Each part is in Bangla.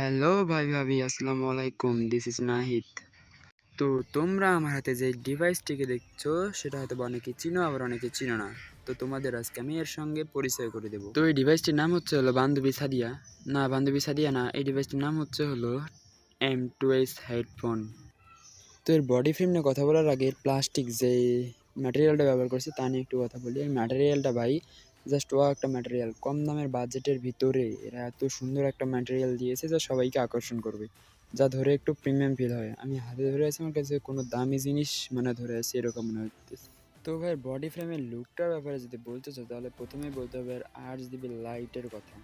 হ্যালো ভাই ভাবি, আসসালামু আলাইকুম। This is Nahid. তো তোমরা আমার হাতে যে ডিভাইসটিকে দেখছো সেটা হয়তো অনেকে চিনো, আবার অনেকে চিনো না। তো তোমাদের আজকে আমি এর সঙ্গে পরিচয় করে দেবো। তো এই ডিভাইসটির নাম হচ্ছে হলো বান্ধবী সাদিয়া। না, বান্ধবী সাদিয়া না, এই ডিভাইসটির নাম হচ্ছে হলো M2S হেডফোন। তো এর বডি ফ্রেম নিয়ে কথা বলার আগে প্লাস্টিক যে ম্যাটেরিয়ালটা ব্যবহার করছে তা নিয়ে একটু কথা বলি। এই ম্যাটেরিয়ালটা ভাই জাস্ট একটা ম্যাটেরিয়াল, কম দামের বাজেটের ভিতরে এরা এত সুন্দর একটা ম্যাটেরিয়াল দিয়েছে যা সবাইকে আকর্ষণ করবে, যা ধরে একটু প্রিমিয়াম ফিল হয়। আমি হাতে ধরে আছি, আমার কাছে কোনো দামি জিনিস মানে ধরে আছি এরকম মনে হচ্ছে। তো ভাই বডি ফ্রেমের লুকটার ব্যাপারে যদি বলতে চাও তাহলে প্রথমেই বলতে হবে এর RGB লাইটের কথা।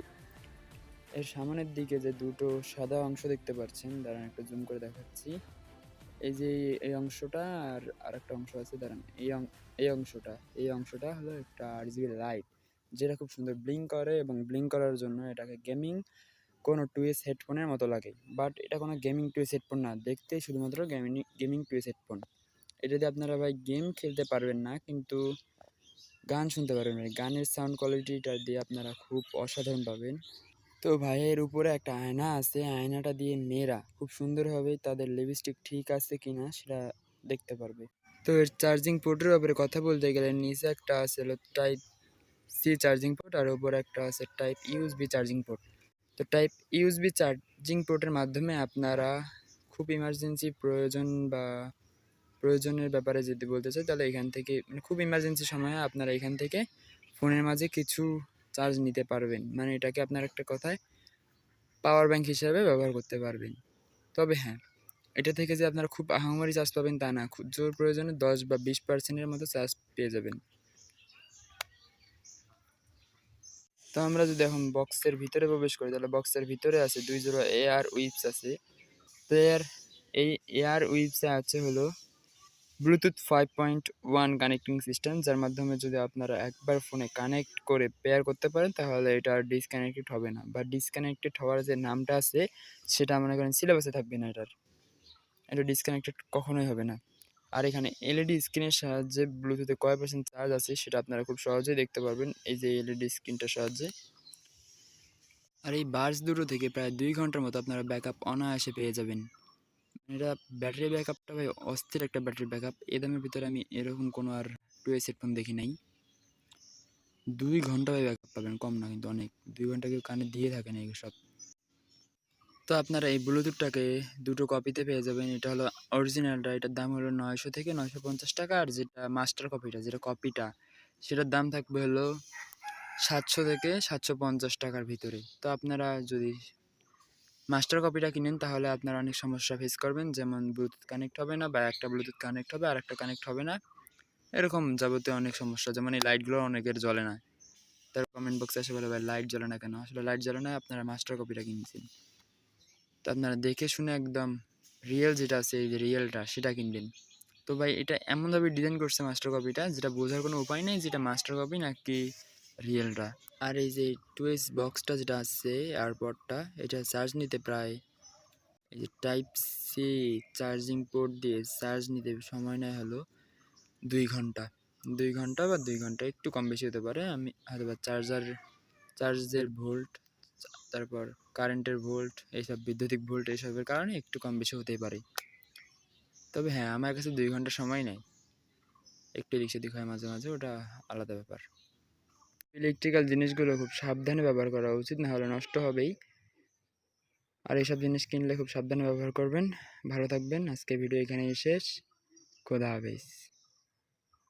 এর সামনের দিকে যে দুটো সাদা অংশ দেখতে পাচ্ছেন, দাঁড়ান একটু জুম করে দেখাচ্ছি। এই যে এই অংশটা আর আরেকটা অংশ আছে, দাঁড়ান এই অংশটা হলো একটা RGB লাইট, যেটা খুব সুন্দর ব্লিঙ্ক করে, এবং ব্লিঙ্ক করার জন্য এটাকে গেমিং কোনো 2S হেডফোনের মতো লাগে। বাট এটা কোনো গেমিং 2S হেডফোন না, দেখতে শুধুমাত্র গেমিং 2S হেডফোন। এটা দিয়ে আপনারা ভাই গেম খেলতে পারবেন না, কিন্তু গান শুনতে পারবেন। গানের সাউন্ড কোয়ালিটিটা দিয়ে আপনারা খুব অসাধারণ পাবেন। তো ভাইয়ের উপরে একটা আয়না আছে, আয়নাটা দিয়ে মেয়েরা খুব সুন্দরভাবে তাদের লিপস্টিক ঠিক আছে কিনা সেটা দেখতে পারবে। তো এর চার্জিং পোর্টের ব্যাপারে কথা বলতে গেলে নিচে একটা আছে হলো টাইপ সি চার্জিং পোর্ট, আর উপরে একটা আছে টাইপ ইউএসবি চার্জিং পোর্ট। তো টাইপ ইউএসবি চার্জিং পোর্টের মাধ্যমে আপনারা খুব ইমার্জেন্সি প্রয়োজন বা প্রয়োজনের ব্যাপারে যদি বলতে চাই তাহলে এখান থেকে মানে খুব ইমার্জেন্সি সময়ে আপনারা এখান থেকে ফোনের মাঝে কিছু চার্জ নিতে পারবেন। মানে এটাকে আপনার একটা কথায় পাওয়ার ব্যাংক হিসাবে ব্যবহার করতে পারবেন। তবে হ্যাঁ, এটা থেকে যে আপনারা খুব আহামরি চার্জ পাবেন তা না, খুব জোর প্রয়োজনে 10 বা 20% মতো চার্জ পেয়ে যাবেন। তো আমরা যদি এখন বক্সের ভিতরে প্রবেশ করি তাহলে বক্সের ভিতরে আছে 2 জোড়া এয়ার উইপস আছে। তো এই এয়ার উইপসে আছে হলো ব্লুটুথ 5.1 কানেক্টিং সিস্টেম, যার মাধ্যমে যদি আপনারা একবার ফোনে কানেক্ট করে পেয়ার করতে পারেন তাহলে এটা আর ডিসকানেক্টেড হবে না, বা ডিসকানেক্টেড হওয়ার যে নামটা আছে সেটা মনে করেন সিলেবাসে থাকবে না। এটা ডিসকানেক্টেড কখনোই হবে না। আর এখানে এলইডি স্ক্রিনের সাহায্যে ব্লুটুথে কয় পার্সেন্ট চার্জ আছে সেটা আপনারা খুব সহজেই দেখতে পারবেন এই যে এলইডি স্ক্রিনটার সাহায্যে। আর এই বাডস দুটো থেকে প্রায় 2 ঘন্টার মতো আপনারা ব্যাকআপ অনায়াসে পেয়ে যাবেন। এটা ব্যাটারি ব্যাকআপটা ভাই অস্থির একটা ব্যাটারি ব্যাকআপ। এই দামের ভিতরে আমি এরকম কোনো আর 2S হেডফোন দেখি নাই। 2 ঘন্টা ভাই ব্যাকআপ পাবেন, কম না কিন্তু অনেক। 2 ঘন্টা কেউ কানে দিয়ে থাকে না এইসব। তো আপনারা এই ব্লুটুথটাকে দুটো কপিতে পেয়ে যাবেন। এটা হলো অরিজিনালটা, এটার দাম হলো 900 থেকে 950 টাকা। আর যেটা মাস্টার কপিটা, যেটা কপিটা, সেটার দাম থাকবে হলো 700 থেকে 750 টাকার ভিতরে। তো আপনারা যদি মাস্টার কপিটা কিনেন তাহলে আপনারা অনেক সমস্যা ফেস করবেন, যেমন ব্লুটুথ কানেক্ট হবে না, বা একটা ব্লুটুথ কানেক্ট হবে আর একটা কানেক্ট হবে না, এরকম যাবতীয় অনেক সমস্যা। যেমন এই লাইটগুলো অনেকের জ্বলে না, তার কমেন্ট বক্সে এসে বলে ভাই লাইট জ্বলে না কেন? আসলে লাইট জ্বলে না, আপনারা মাস্টার কপিটা কিনছেন। তো আপনারা দেখে শুনে একদম রিয়েল যেটা আছে, এই যে রিয়েলটা, সেটা কিনবেন। তো ভাই এটা এমনভাবে ডিজাইন করছে মাস্টার কপিটা, যেটা বোঝার কোনো উপায় নেই যেটা মাস্টার কপি নাকি রিয়েলটা। আর এই যে 2S বক্সটা যেটা আছে এয়ারপডটা, এটা চার্জ নিতে প্রায় এই যে টাইপ সি চার্জিং পোর্ট দিয়ে চার্জ নিতে সময় নেয় হলো 2 ঘন্টা। 2 ঘন্টা বা 2 ঘন্টা একটু কম বেশি হতে পারে। আমি হয়তো বা চার্জের ভোল্ট, তারপর কারেন্টের ভোল্ট, এইসব বৈদ্যুতিক ভোল্ট এইসবের কারণে একটু কম বেশি হতেই পারে। তবে হ্যাঁ, আমার কাছে 2 ঘন্টা সময় নেই, একটু এদিক সেদিক হয় মাঝে মাঝে, ওটা আলাদা ব্যাপার। ইলেকট্রিক্যাল জিনিসগুলো খুব সাবধানে ব্যবহার করা উচিত, না হলে নষ্ট হবেই। আর এইসব জিনিস কিনলে খুব সাবধানে ব্যবহার করবেন। ভালো থাকবেন। আজকে ভিডিও এখানেই শেষ। খোদা হাফেজ।